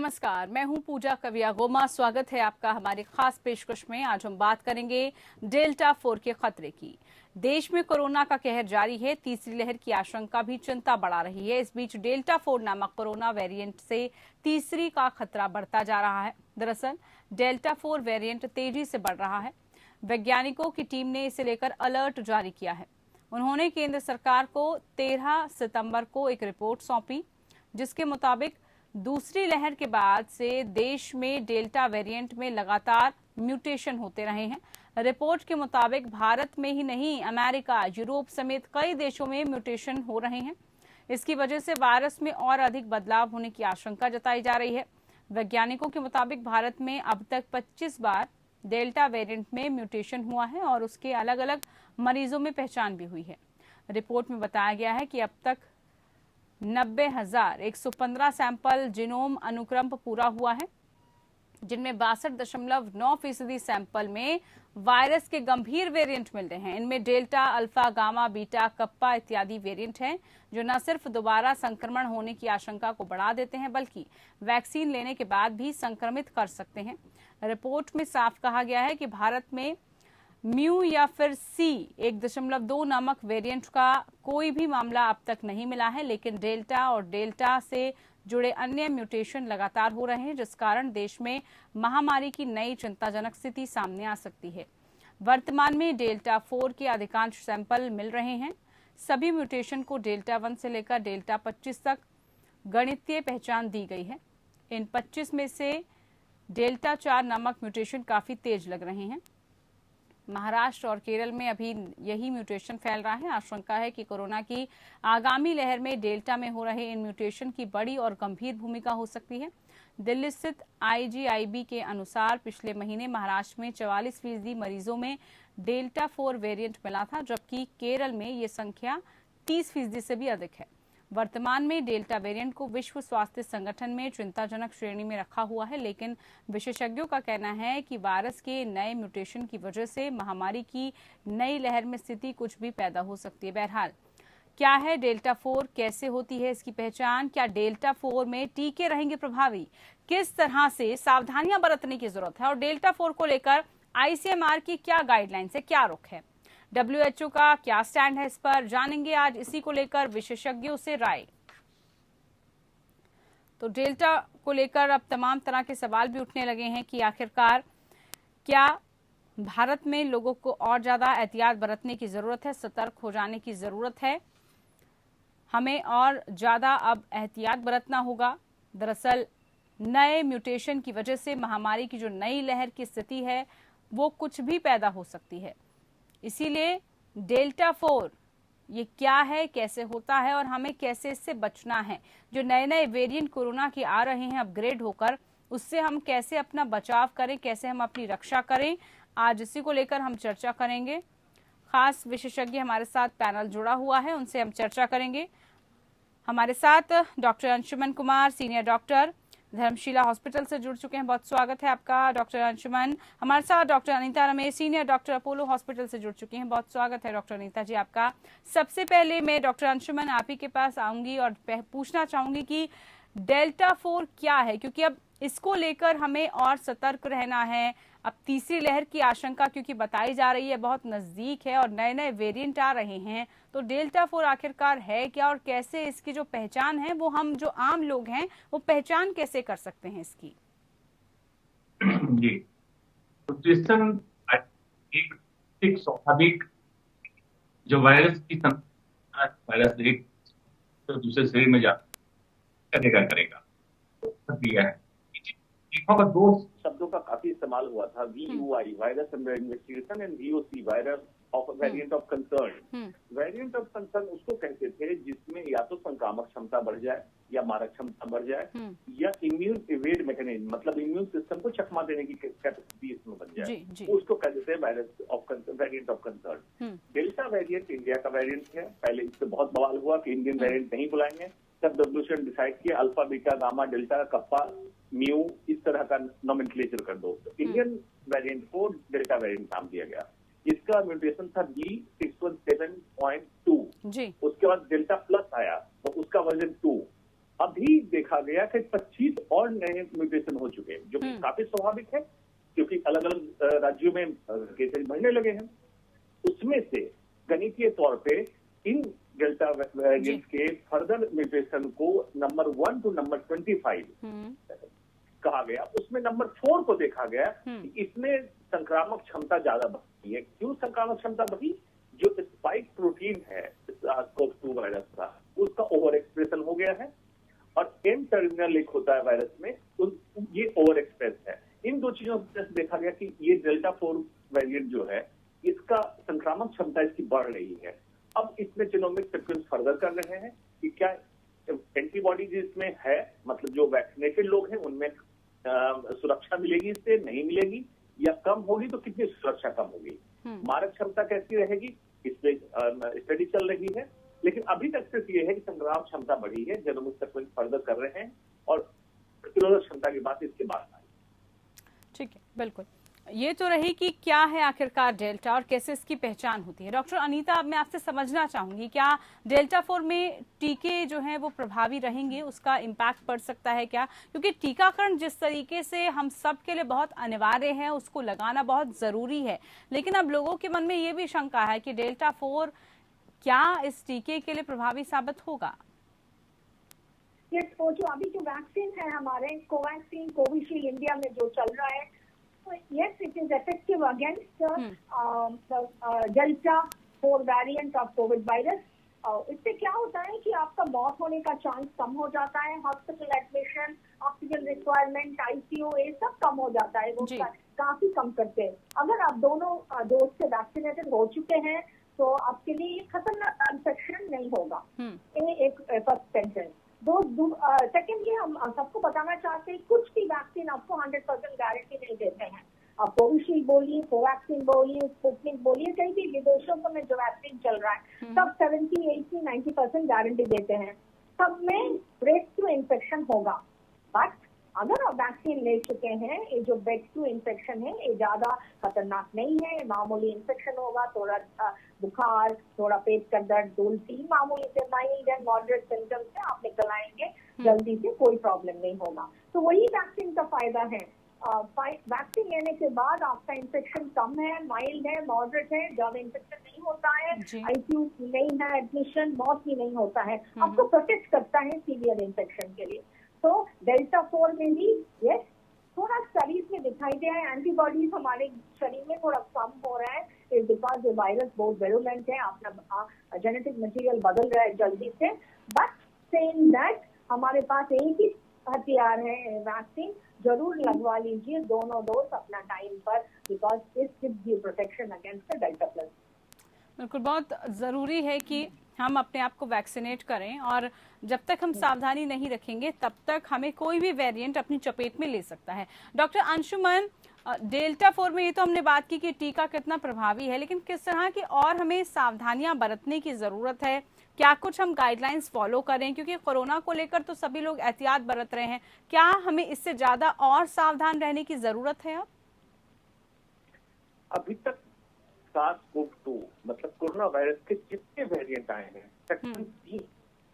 नमस्कार, मैं हूं पूजा कविया गोमा। स्वागत है आपका हमारी खास पेशकश में। आज हम बात करेंगे डेल्टा 4 के खतरे की। देश में कोरोना का कहर जारी है। तीसरी लहर की आशंका भी चिंता बढ़ा रही है। इस बीच डेल्टा 4 नामक कोरोना वेरिएंट से तीसरी का खतरा बढ़ता जा रहा है। दरअसल डेल्टा 4 वेरिएंट तेजी से बढ़ रहा है। वैज्ञानिकों की टीम ने इसे लेकर अलर्ट जारी किया है। उन्होंने केंद्र सरकार को 13 सितंबर को एक रिपोर्ट सौंपी, जिसके मुताबिक दूसरी लहर के बाद से देश में डेल्टा वेरिएंट में लगातार म्यूटेशन होते रहे हैं। रिपोर्ट के मुताबिक भारत में ही नहीं, अमेरिका, यूरोप समेत कई देशों में म्यूटेशन हो रहे हैं। इसकी वजह से वायरस में और अधिक बदलाव होने की आशंका जताई जा रही है। वैज्ञानिकों के मुताबिक भारत में अब तक 25 बार डेल्टा वेरिएंट में म्यूटेशन हुआ है और उसके अलग अलग मरीजों में पहचान भी हुई है। रिपोर्ट में बताया गया है कि अब तक 90,115 सैंपल जीनोम अनुक्रम पूरा हुआ है, जिनमें 62.9% सैंपल में वायरस के गंभीर वेरिएंट मिल रहे हैं। इनमें delta, alpha, gamma, beta, kappa इत्यादि वेरिएंट हैं, जो न सिर्फ दोबारा संक्रमण होने की आशंका को बढ़ा देते हैं, बल्कि वैक्सीन लेने के बाद भी संक्रमित कर सकते हैं। रिपोर्ट में साफ कहा गया है कि भारत में म्यू या फिर C.1.2 नामक वेरिएंट का कोई भी मामला अब तक नहीं मिला है, लेकिन डेल्टा और डेल्टा से जुड़े अन्य म्यूटेशन लगातार हो रहे हैं, जिस कारण देश में महामारी की नई चिंताजनक स्थिति सामने आ सकती है। वर्तमान में डेल्टा 4 के अधिकांश सैंपल मिल रहे हैं। सभी म्यूटेशन को डेल्टा 1 से लेकर डेल्टा 25 तक गणितीय पहचान दी गई है। इन 25 में से डेल्टा 4 नामक म्यूटेशन काफी तेज लग रहे हैं। महाराष्ट्र और केरल में अभी यही म्यूटेशन फैल रहा है। आशंका है कि कोरोना की आगामी लहर में डेल्टा में हो रहे इन म्यूटेशन की बड़ी और गंभीर भूमिका हो सकती है। दिल्ली स्थित IGIB के अनुसार पिछले महीने महाराष्ट्र में 44% मरीजों में डेल्टा 4 वेरिएंट मिला था, जबकि केरल में ये संख्या 30% से भी अधिक है। वर्तमान में डेल्टा वेरिएंट को विश्व स्वास्थ्य संगठन में चिंताजनक श्रेणी में रखा हुआ है, लेकिन विशेषज्ञों का कहना है कि वायरस के नए म्यूटेशन की वजह से महामारी की नई लहर में स्थिति कुछ भी पैदा हो सकती है। बहरहाल, क्या है डेल्टा 4, कैसे होती है इसकी पहचान, क्या डेल्टा 4 में टीके रहेंगे प्रभावी, किस तरह से सावधानियां बरतने की जरूरत है और डेल्टा 4 को लेकर ICMR की क्या गाइडलाइंस है, क्या रुख है, WHO का क्या स्टैंड है, इस पर जानेंगे आज इसी को लेकर विशेषज्ञों से राय। तो डेल्टा को लेकर अब तमाम तरह के सवाल भी उठने लगे हैं कि आखिरकार क्या भारत में लोगों को और ज्यादा एहतियात बरतने की जरूरत है, सतर्क हो जाने की जरूरत है, हमें और ज्यादा अब एहतियात बरतना होगा। दरअसल नए म्यूटेशन की वजह से महामारी की जो नई लहर की स्थिति है वो कुछ भी पैदा हो सकती है। इसीलिए डेल्टा 4 ये क्या है, कैसे होता है और हमें कैसे इससे बचना है। जो नए नए वेरिएंट कोरोना के आ रहे हैं अपग्रेड होकर, उससे हम कैसे अपना बचाव करें, कैसे हम अपनी रक्षा करें, आज इसी को लेकर हम चर्चा करेंगे। खास विशेषज्ञ हमारे साथ पैनल जुड़ा हुआ है, उनसे हम चर्चा करेंगे। हमारे साथ doctor Anshuman Kumar, senior doctor, Dharamshila hospital से जुड़ चुके हैं। बहुत स्वागत है आपका डॉक्टर अंशुमन। हमारे साथ doctor Anita Ramesh, senior doctor, Apollo hospital से जुड़ चुकी हैं। बहुत स्वागत है डॉक्टर अनीता जी आपका। सबसे पहले मैं डॉक्टर अंशुमन आप ही के पास आऊंगी और पूछना चाहूंगी कि डेल्टा 4 क्या है, क्योंकि अब इसको लेकर हमें और सतर्क रहना है। अब तीसरी लहर की आशंका क्योंकि बताई जा रही है बहुत नजदीक है और नए नए वेरिएंट आ रहे हैं, तो डेल्टा 4 आखिरकार है क्या और कैसे इसकी जो पहचान है वो हम जो आम लोग हैं वो पहचान कैसे कर सकते हैं इसकी? जी, म्यूटेशन एक स्वाभाविक जो वायरस की वायरस एक तो दूसरे शरीर में जा करेगा प्रक्रिया है। यहाँ पर दो शब्दों का काफी इस्तेमाल हुआ था, VUI virus under investigation and VOC virus of variant of concern. Variant of concern उसको कहते थे जिसमें या तो संक्रामक क्षमता बढ़ जाए या मारक क्षमता बढ़ जाए या इम्यून इवेड मैकेनिज्म, मतलब इम्यून सिस्टम को चकमा देने की कैपेसिटी इसमें बन जाए, उसको कहते थे virus of variant of concern. Delta variant India का वेरिएंट है। पहले इससे बहुत बवाल हुआ कि इंडियन वेरिएंट नहीं बुलाएंगे, तब WHO ने डिसाइड किया alpha, beta, gamma, delta, kappa, mu इस तरह का नॉमेनक्लेचर कर दो। तो इंडियन वेरिएंट को डेल्टा वेरिएंट नाम दिया गया। इसका म्यूटेशन था B617.2। उसके बाद डेल्टा प्लस आया तो उसका वर्जन 2, अब अभी देखा गया कि 25 और नए म्यूटेशन हो चुके हैं, जो कि काफी स्वाभाविक है क्योंकि अलग अलग राज्यों में केसेस बढ़ने लगे हैं। उसमें से गणितीय तौर पे इन डेल्टा वेरिएंट के फर्दर म्यूटेशन को नंबर 1 टू नंबर 25 कहा गया। उसमें नंबर 4 को देखा गया कि इसमें संक्रामक क्षमता ज्यादा बढ़ी है। क्यों संक्रामक क्षमता बढ़ी? जो स्पाइक प्रोटीन है SARS-CoV-2 वायरस का, उसका ओवर एक्सप्रेशन हो गया है और एम टर्मिनल एक होता है वायरस में, ये ओवर एक्सप्रेस है। इन दो चीजों से देखा गया कि ये डेल्टा 4 वेरिएंट जो है, इसका संक्रामक क्षमता इसकी बढ़ रही है। अब इसमें जीनोमिक सीक्वेंस फर्दर कर रहे हैं कि क्या एंटीबॉडीज इसमें है, मतलब जो वैक्सीनेटेड लोग हैं उनमें सुरक्षा मिलेगी, इससे नहीं मिलेगी, या कम होगी तो कितनी सुरक्षा कम होगी, मारक क्षमता कैसी रहेगी, इस पे स्टडी चल रही है। लेकिन अभी तक सिर्फ ये है कि संक्रामक क्षमता बढ़ी है, जीनोमिक सीक्वेंस फर्दर कर रहे हैं और प्रतिरोधक क्षमता की बात इसके बाद आई। ठीक है, बिल्कुल। ये तो रही कि क्या है आखिरकार डेल्टा और कैसे इसकी पहचान होती है। डॉक्टर अनीता, अब मैं आपसे समझना चाहूंगी, क्या डेल्टा 4 में टीके जो हैं वो प्रभावी रहेंगे, उसका इम्पैक्ट पड़ सकता है क्या? क्योंकि टीकाकरण जिस तरीके से हम सब के लिए बहुत अनिवार्य है, उसको लगाना बहुत जरूरी है, लेकिन अब लोगों के मन में ये भी शंका है कि डेल्टा 4 क्या इस टीके के लिए प्रभावी साबित होगा? ये जो अभी जो वैक्सीन है हमारे कोवैक्सीन, कोविशील्ड इंडिया में जो चल रहा है, yes, it is effective against the Delta 4 variant of COVID virus. इससे क्या होता है कि आपका मौत होने का चांस कम हो जाता है, hospital admission, oxygen requirement, ICU, ये सब कम हो जाता है, वो काफी कम करते हैं। अगर आप दोनों डोज से वैक्सीनेटेड हो चुके हैं तो आपके लिए खतरनाक इन्फेक्शन नहीं होगा। ये एक फर्स्ट सेंटेंस। सेकेंडली, हम सबको बताना चाहते हैं कुछ भी वैक्सीन आपको 100% गारंटी नहीं देते हैं। आप कोविशील्ड बोलिए, कोवैक्सीन बोलिए, स्पुतनिक बोलिए, कहीं भी विदेशों में जो वैक्सीन चल रहा है सब 70, 80, 90% गारंटी देते हैं। सब में ब्रेक थ्रू इन्फेक्शन होगा, बट अगर आप वैक्सीन ले चुके हैं, ये जो ब्रेक थ्रू इन्फेक्शन है ये ज्यादा खतरनाक नहीं है, मामूली इन्फेक्शन होगा, थोड़ा बुखार, थोड़ा पेट का दर्द, उल्टी, मामूली से माइल्ड एंड मॉडरेट सिम्टम्स से आप निकल आएंगे जल्दी से, कोई प्रॉब्लम नहीं होगा। तो वही वैक्सीन का फायदा है। वैक्सीन लेने के बाद आपका इन्फेक्शन कम है, माइल्ड है, मॉडरेट है, ज्यादा इन्फेक्शन नहीं होता है, ICU नहीं है, एडमिशन, मौत भी नहीं होता है, आपको प्रोटेक्ट करता है सीवियर इन्फेक्शन के लिए। तो डेल्टा 4 में भी यस थोड़ा शरीर में दिखाई दिया है, एंटीबॉडीज हमारे शरीर में थोड़ा कम हो रहा है, बिकॉज ये वायरस बहुत वेरुलेंट है, अपना जेनेटिक मटेरियल बदल रहा है जल्दी से। बट सेइंग दैट हमारे पास एक ही हथियार है, वैक्सीन जरूर लगवा लीजिए, दोनों डोज अपना टाइम पर, because this gives you protection against the delta plus. बिल्कुल, बहुत जरूरी है कि हम अपने आप को वैक्सीनेट करें, और जब तक हम सावधानी नहीं रखेंगे तब तक हमें कोई भी वेरिएंट अपनी चपेट में ले सकता है। डॉक्टर अंशुमन, डेल्टा 4 में ये तो हमने बात की कि टीका कितना प्रभावी है, लेकिन किस तरह की और हमें सावधानियां बरतने की जरूरत है? क्या कुछ हम गाइडलाइंस फॉलो करें? क्योंकि कोरोना को लेकर तो सभी लोग एहतियात बरत रहे हैं, क्या हमें इससे ज्यादा और सावधान रहने की जरूरत है? अभी तक SARS-CoV-2 मतलब कोरोना वायरस के जितने वेरिएंट आए हैं, सेक्शन 3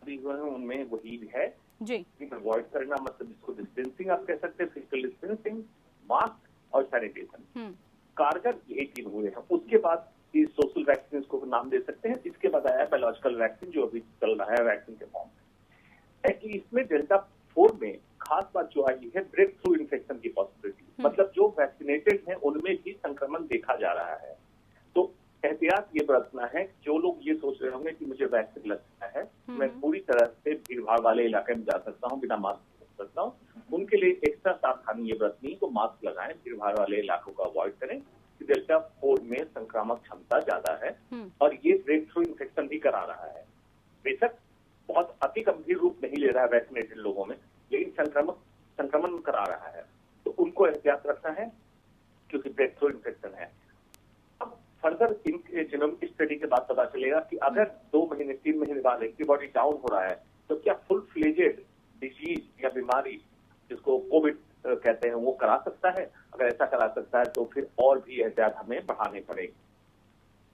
अभी हुए हैं, उनमें वही है जी, अवॉइड करना, मतलब इसको डिस्टेंसिंग आप कह सकते हैं, फिजिकल डिस्टेंसिंग, मास्क और सैनिटेशन, कारगर यही 3 हुए हैं। उसके बाद इस सोशल वैक्सीन को नाम दे सकते हैं। इसके बाद आया बायोलॉजिकल वैक्सीन जो अभी चल रहा है वैक्सीन के फॉर्म में। इसमें डेल्टा 4 में खास बात जो आई है, ब्रेक थ्रू इन्फेक्शन की पॉसिबिलिटी, मतलब जो वैक्सीनेटेड हैं उनमें भी संक्रमण देखा जा रहा है। तो एहतियात ये बरतना है, जो लोग ये सोच रहे होंगे कि मुझे वैक्सीन लगता है, मैं पूरी तरह से भीड़ भाड़ वाले इलाके में जा सकता हूँ, बिना मास्क कर सकता हूँ, उनके लिए एक्स्ट्रा सावधानी ये बरतनी, तो मास्क लगाएं, भीड़ भाड़ वाले इलाकों को अवॉइड करें। डेल्टा 4 में संक्रामक क्षमता ज्यादा है और ये ब्रेक थ्रू इन्फेक्शन भी करा रहा है। बेशक बहुत अति गंभीर रूप नहीं ले रहा है वैक्सीनेटेड लोगों में, लेकिन संक्रमण करा रहा है, तो उनको एहतियात रखना है क्योंकि ब्रेक थ्रू इन्फेक्शन है। अब फर्दर इन जीनोमिक स्टडी के बाद पता चलेगा कि अगर 2 महीने 3 महीने बाद एंटीबॉडी डाउन हो रहा है तो क्या फुल फ्लेजेड डिजीज या बीमारी जिसको कोविड कहते हैं वो करा सकता है। अगर ऐसा करा सकता है तो फिर और भी एहतियात हमें बढ़ाने पड़ेगी।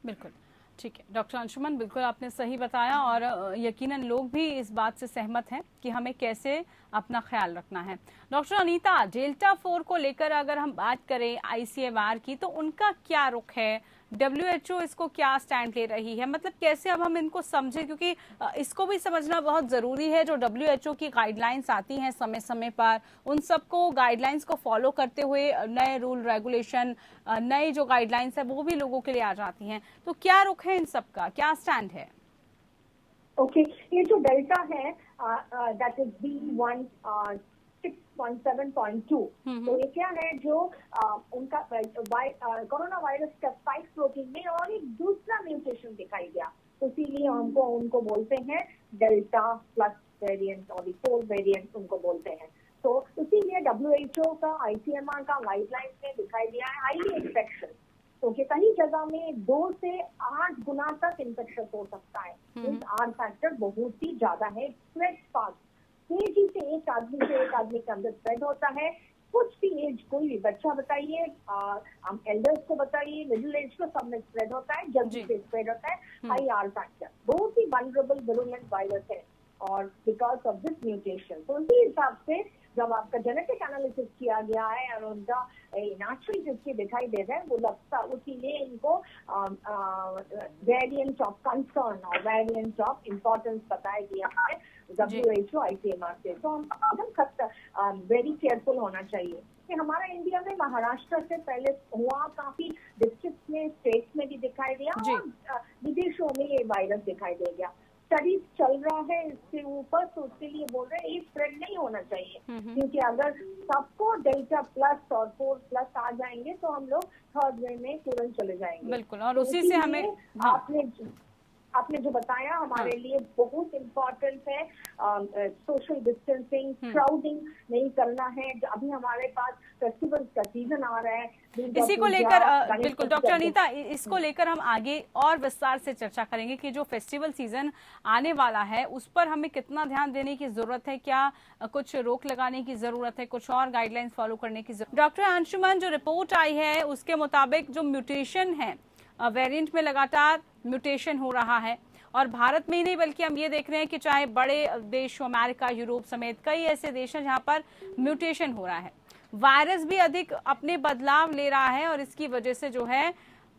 बिल्कुल, ठीक है डॉक्टर अंशुमन, बिल्कुल आपने सही बताया और यकीनन लोग भी इस बात से सहमत हैं कि हमें कैसे अपना ख्याल रखना है। डॉक्टर अनीता, डेल्टा 4 को लेकर अगर हम बात करें ICMR की, तो उनका क्या रुख है? WHO इसको क्या स्टैंड ले रही है? मतलब कैसे अब हम इनको समझें, क्योंकि इसको भी समझना बहुत जरूरी है। जो WHO की गाइडलाइंस आती हैं समय समय पर, उन सबको गाइडलाइंस को फॉलो करते हुए नए रूल रेगुलेशन, नई जो गाइडलाइंस है वो भी लोगों के लिए आ जाती हैं। तो क्या रुख है इन सबका, क्या स्टैंड है? ओके, ये जो डेल्टा है दैट इज B1617.2, तो ये क्या है, जो उनका कोरोना वायरस का स्पाइक प्रोटीन में और एक दूसरा म्यूटेशन दिखाई दिया, तो इसीलिए हमको उनको बोलते हैं डेल्टा प्लस वेरिएंट और 4 वेरिएंट उनको बोलते हैं। तो इसीलिए WHO का ICMR का गाइडलाइंस में दिखाई दिया है हाईली इन्फेक्शन, क्योंकि कई जगह में 2 से 8 गुना तक इन्फेक्शन हो सकता है। इस R फैक्टर बहुत ही ज्यादा है, स्प्रेड फास्ट, तेजी से एक आदमी से एक आदमी के अंदर स्प्रेड होता है। कुछ भी एज, कोई भी बच्चा बताइए, हम एल्डर्स को बताइए, मिडिल एज को, सब में स्प्रेड होता है, जल्दी से स्प्रेड होता है। हाई R फैक्टर, बहुत ही वल्नरेबल विरुलेंट वायरस है और बिकॉज ऑफ दिस म्यूटेशन। तो उसी हिसाब से जब आपका जेनेटिक एनालिसिस किया गया है और उनका नेचुरल जिसके दिखाई दे रहा है, वो लगता इसीलिए इनको वेरिएंट ऑफ कंसर्न और वेरिएंट ऑफ इम्पोर्टेंस बताया गया है WHO ICMR से। तो हम एकदम वेरी केयरफुल होना चाहिए कि हमारा इंडिया में महाराष्ट्र से पहले हुआ, काफी डिस्ट्रिक्ट में, स्टेट्स में भी दिखाई दिया और विदेशों में ये वायरस दिखाई दे गया। स्टडीज चल रहा है इसके ऊपर, तो उसके लिए बोल रहे हैं ये स्प्रेड नहीं होना चाहिए, क्योंकि अगर सबको डेल्टा प्लस और 4 प्लस आ जाएंगे तो हम लोग थर्ड वेव में तुरंत चले जाएंगे। बिल्कुल, और उसी से हमें आपने जो बताया हमारे लिए बहुत इम्पोर्टेंट है। सोशल डिस्टेंसिंग, क्राउडिंग नहीं करना है। अभी हमारे पास फेस्टिवल्स का सीजन आ रहा है, इसी को लेकर बिल्कुल डॉक्टर अनीता, इसको लेकर हम आगे और विस्तार से चर्चा करेंगे कि जो फेस्टिवल सीजन आने वाला है उस पर हमें कितना ध्यान देने की जरूरत है, क्या कुछ रोक लगाने की जरूरत है, कुछ और गाइडलाइंस फॉलो करने की जरूरत। डॉक्टर अंशुमन, जो रिपोर्ट आई है उसके मुताबिक जो म्यूटेशन है, वेरिएंट में लगातार म्यूटेशन हो रहा है और भारत में ही नहीं बल्कि हम ये देख रहे हैं कि चाहे बड़े देश, अमेरिका, यूरोप समेत कई ऐसे देश हैं जहां पर म्यूटेशन हो रहा है। वायरस भी अधिक अपने बदलाव ले रहा है और इसकी वजह से जो है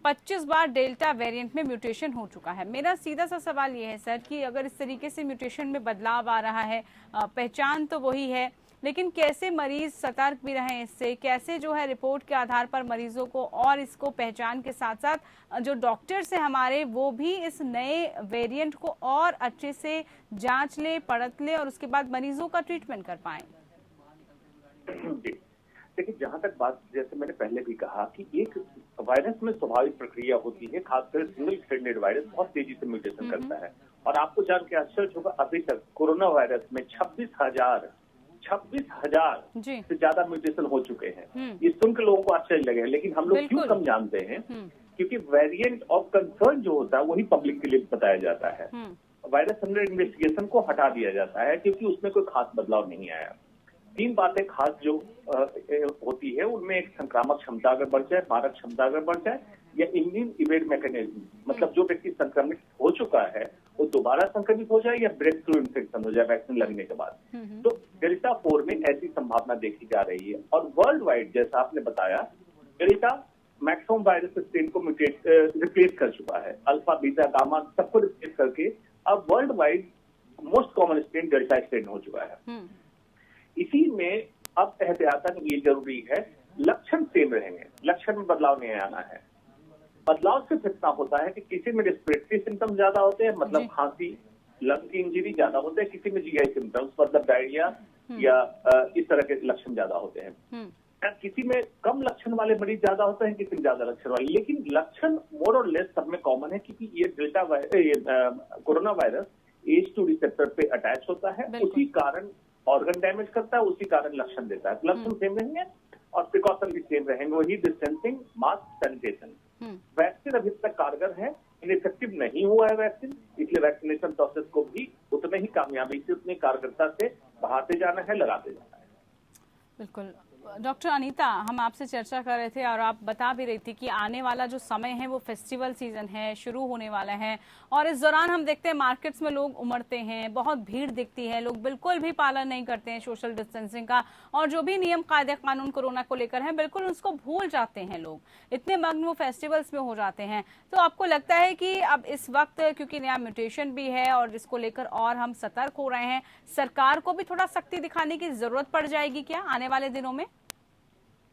25 बार डेल्टा वेरिएंट में म्यूटेशन हो चुका है। मेरा सीधा सा सवाल ये है सर कि अगर इस तरीके से म्यूटेशन में बदलाव आ रहा है, पहचान तो वही है, लेकिन कैसे मरीज सतर्क भी रहें इससे, कैसे जो है रिपोर्ट के आधार पर मरीजों को और इसको पहचान के साथ साथ जो डॉक्टर्स हैं हमारे वो भी इस नए वेरिएंट को और अच्छे से जांच ले, परख ले और उसके बाद मरीजों का ट्रीटमेंट कर पाए। देखिए, जहां तक बात, जैसे मैंने पहले भी कहा कि एक वायरस में स्वाभाविक प्रक्रिया होती है, खासकर सिंगल स्ट्रैंडेड वायरस बहुत तेजी से म्यूटेशन करता है। और आपको जान के आश्चर्य होगा, अभी तक कोरोना वायरस में 26,000 से ज्यादा म्यूटेशन हो चुके हैं। ये सुनकर लोगों को आश्चर्य लगे, लेकिन हम लोग क्यों कम जानते हैं? क्योंकि वेरिएंट ऑफ कंसर्न जो होता है वही पब्लिक के लिए बताया जाता है। वायरस अंडर इन्वेस्टिगेशन को हटा दिया जाता है क्योंकि उसमें कोई खास बदलाव नहीं आया। 3 बातें खास जो होती है उनमें एक संक्रामक क्षमता अगर बढ़ जाए, मारक क्षमता अगर बढ़ जाए, या इम्यून इवेड मैकेनिज्म, मतलब जो व्यक्ति संक्रमित हो चुका है वो दोबारा संक्रमित हो जाए या ब्रेक थ्रू इन्फेक्शन हो जाए वैक्सीन लगने के बाद। तो डेल्टा 4 में ऐसी संभावना देखी जा रही है। और वर्ल्ड वाइड, जैसा आपने बताया, डेल्टा मैक्सिमम वायरस स्ट्रेन को रिप्लेस कर चुका है। अल्फा, बीटा, गामा सबको रिप्लेस करके अब world wide most common strain delta strain हो चुका है। इसी में अब एहतियातन ये जरूरी है, लक्षण सेम रहेंगे, लक्षण में बदलाव नहीं आना है। बदलाव सिर्फ इतना होता है कि किसी में रेस्पिरेटरी सिम्टम ज्यादा होते हैं, मतलब खांसी, लंग की इंजरी ज्यादा होते हैं, किसी में GI सिम्टम्स मतलब डायरिया या इस तरह के लक्षण ज्यादा होते हैं। किसी में कम लक्षण वाले मरीज ज्यादा होते हैं, किसी में ज्यादा लक्षण वाले, लेकिन लक्षण मोर और लेस सब में कॉमन है क्योंकि ये कोरोना वायरस ACE2 रिसेप्टर पे अटैच होता है, उसी कारण ऑर्गन डैमेज करता है, उसी कारण लक्षण देता है। लक्षण सेम रहेंगे और प्रिकॉशन भी सेम रहेंगे, वही डिस्टेंसिंग, मास्क, सैनिटेशन। वैक्सीन अभी तक कारगर है, इनइफेक्टिव नहीं हुआ है वैक्सीन, इसलिए वैक्सीनेशन प्रोसेस को भी उतने ही कामयाबी से, उतनी कारगरता से बढ़ाते जाना है, लगाते जाना है। बिल्कुल, डॉक्टर अनीता, हम आपसे चर्चा कर रहे थे और आप बता भी रही थी कि आने वाला जो समय है वो फेस्टिवल सीजन है, शुरू होने वाला है और इस दौरान हम देखते हैं मार्केट्स में लोग उमड़ते हैं, बहुत भीड़ दिखती है, लोग बिल्कुल भी पालन नहीं करते हैं सोशल डिस्टेंसिंग का और जो भी नियम कायदे कानून कोरोना को लेकर है बिल्कुल उसको भूल जाते हैं लोग, इतने मग्न वो फेस्टिवल्स में हो जाते हैं। तो आपको लगता है कि अब इस वक्त क्योंकि नया म्यूटेशन भी है और इसको लेकर और हम सतर्क हो रहे हैं, सरकार को भी थोड़ा सख्ती दिखाने की जरूरत पड़ जाएगी क्या आने वाले दिनों में?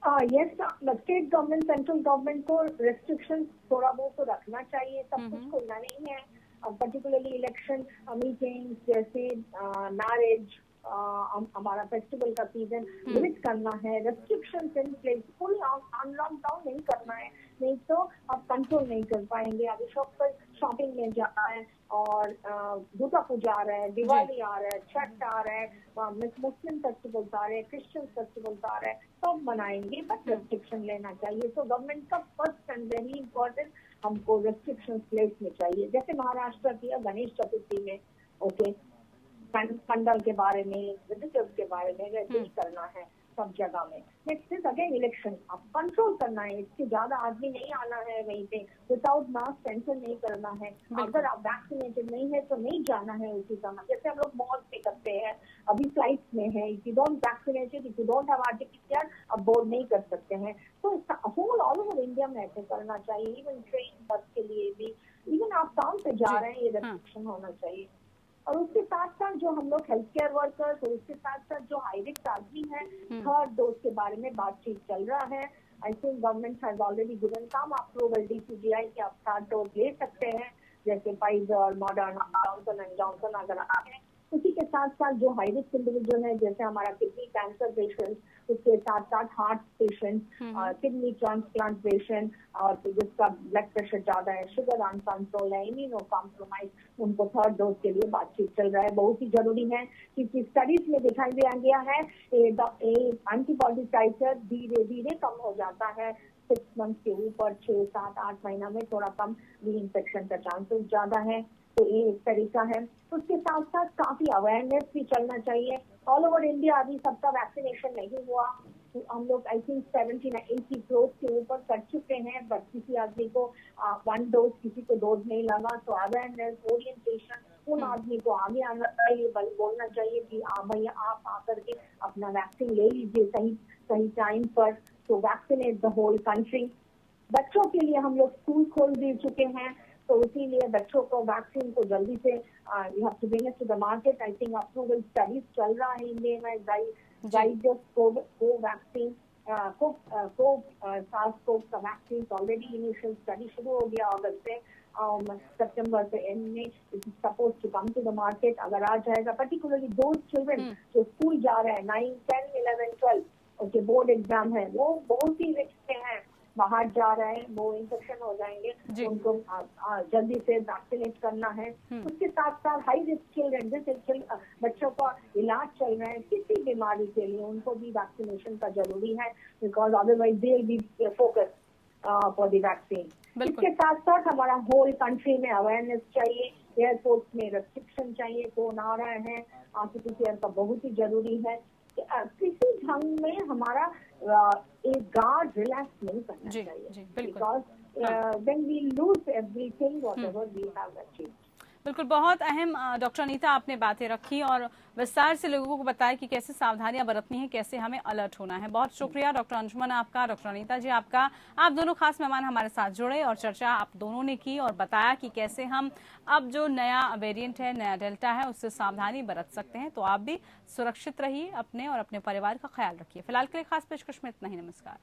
Yes, state government central government को रेस्ट्रिक्शन थोड़ा बहुत तो रखना चाहिए, सब कुछ खुलना नहीं है। पर्टिकुलरली इलेक्शन मीटिंग्स जैसे मैरिज, हमारा फेस्टिवल का सीजन लिमिट करना है, restriction in place, full lockdown नहीं करना है, नहीं तो आप कंट्रोल नहीं कर पाएंगे। अभी शॉप पर शॉपिंग में जाना है और दुर्गा पूजा आ रहा है, दिवाली आ रहा है, छठ आ रहा है, मुस्लिम फेस्टिवल्स आ रहे हैं, क्रिश्चियन फेस्टिवल्स आ रहे हैं, सब मनाएंगे बट रेस्ट्रिक्शन लेना चाहिए। तो गवर्नमेंट का फर्स्ट एंड वेरी इंपॉर्टेंट हमको रेस्ट्रिक्शन प्लेसने चाहिए। जैसे महाराष्ट्र किया गणेश चतुर्थी में, ओके, पंडल के बारे में, विजिटर्स के बारे में वैसे ही करना है सब जगह में। नेक्स्ट इज अगेन इलेक्शन, अब कंट्रोल करना है, इससे ज्यादा आदमी नहीं आना है वहीं पे, विदाउट मास्क एंटर नहीं करना है। अगर आप वैक्सीनेटेड नहीं है तो नहीं जाना है उसी समय, जैसे हम लोग मॉल पे करते हैं, अभी फ्लाइट्स में है, if you don't vaccinated, if you don't have RTPCR, अब बोर्ड नहीं कर सकते हैं। तो होल ऑल ओवर इंडिया में ऐसे करना चाहिए, इवन ट्रेन बस के लिए भी, इवन आप टाउन पे जा रहे हैं ये रेस्ट्रिक्शन होना चाहिए। और उसके साथ साथ जो हम लोग हेल्थ केयर वर्कर्स और उसके साथ साथ जो हाई रिस्क आदमी है, थर्ड डोज के बारे में बातचीत चल रहा है। I think government has already given some approval DCGI के आप थर्ड डोज ले सकते हैं, जैसे Pfizer, Moderna, Johnson and Johnson अगर आप हैं। उसी के साथ साथ जो हाई रिस्क इंडिविजुअल है, जैसे हमारा किडनी कैंसर पेशेंट, उसके साथ साथ heart patient, kidney transplant patient, और जिसका ब्लड प्रेशर ज्यादा है, शुगर अनकंट्रोल है, इम्यूनो कॉम्प्रोमाइज, उनको थर्ड डोज के लिए बातचीत चल रहा है। बहुत ही जरूरी है क्योंकि स्टडीज में दिखाई दिया गया है एंटीबॉडी टाइटर धीरे धीरे कम हो जाता है 6 मंथ के ऊपर, 6, 7, 8 महीना में थोड़ा कम री इन्फेक्शन का चांसेस ज्यादा है। तो ये एक तरीका है। उसके साथ साथ काफी अवेयरनेस भी चलना चाहिए। ऑल ओवर इंडिया अभी सबका वैक्सीनेशन नहीं हुआ, तो हम लोग आई थिंक 70 या 80 करोड़ के ऊपर कर चुके हैं, बट किसी आदमी को 1 डोज, किसी को डोज नहीं लगा। तो अवेयरनेस, ओरिएंटेशन, उन आदमी को आगे आना चाहिए, बोलना चाहिए कि भैया आप आकर के अपना वैक्सीन ले लीजिए सही टाइम पर। तो वैक्सीनेट द होल कंट्री। बच्चों के लिए हम लोग स्कूल खोल दे चुके हैं, तो इसीलिए बच्चों को वैक्सीन को जल्दी से you have to bring it to the market. I think approval studies चल रहा है इंडिया में, जाइडस कोवैक्सीन, SARS-CoV का वैक्सीन ऑलरेडी इनिशियल स्टडी शुरू हो गया अगस्त से, सितंबर से एंड में it is suppose to come to the market. अगर आ जाएगा, पर्टिकुलरली दोज चिल्ड्रन जो स्कूल जा रहे हैं 9, 10, 11, 12, उनके बोर्ड एग्जाम है, वो बहुत ही रिस्क में है, बाहर जा रहे हैं, वो इन्फेक्शन हो जाएंगे, उनको जल्दी से वैक्सीनेट करना है। उसके साथ साथ हाई रिस्क चिल्ड्रन, जैसे बच्चों का इलाज चल रहा है किसी बीमारी के लिए, उनको भी वैक्सीनेशन का जरूरी है, because otherwise they will be focus for the vaccine. इसके साथ साथ हमारा होल कंट्री में अवेयरनेस चाहिए, एयरपोर्ट में रेस्ट्रिक्शन चाहिए, कौन आ रहे हैं, RT-PCR का बहुत ही जरूरी है। किसी ढंग में हमारा एक गार्ड रिलैक्स नहीं करना चाहिए, because when we lose everything whatever we have achieved. बिल्कुल, बहुत अहम डॉक्टर अनीता आपने बातें रखी और विस्तार से लोगों को बताया कि कैसे सावधानियां बरतनी है, कैसे हमें अलर्ट होना है। बहुत शुक्रिया डॉक्टर अंशुमन आपका, डॉक्टर अनीता जी आपका। आप दोनों खास मेहमान हमारे साथ जुड़े और चर्चा आप दोनों ने की और बताया कि कैसे हम अब जो नया वेरिएंट है, नया डेल्टा है, उससे सावधानी बरत सकते हैं। तो आप भी सुरक्षित रहिए, अपने और अपने परिवार का ख्याल रखिए। फिलहाल के लिए खास पेशकश में इतना ही। नमस्कार।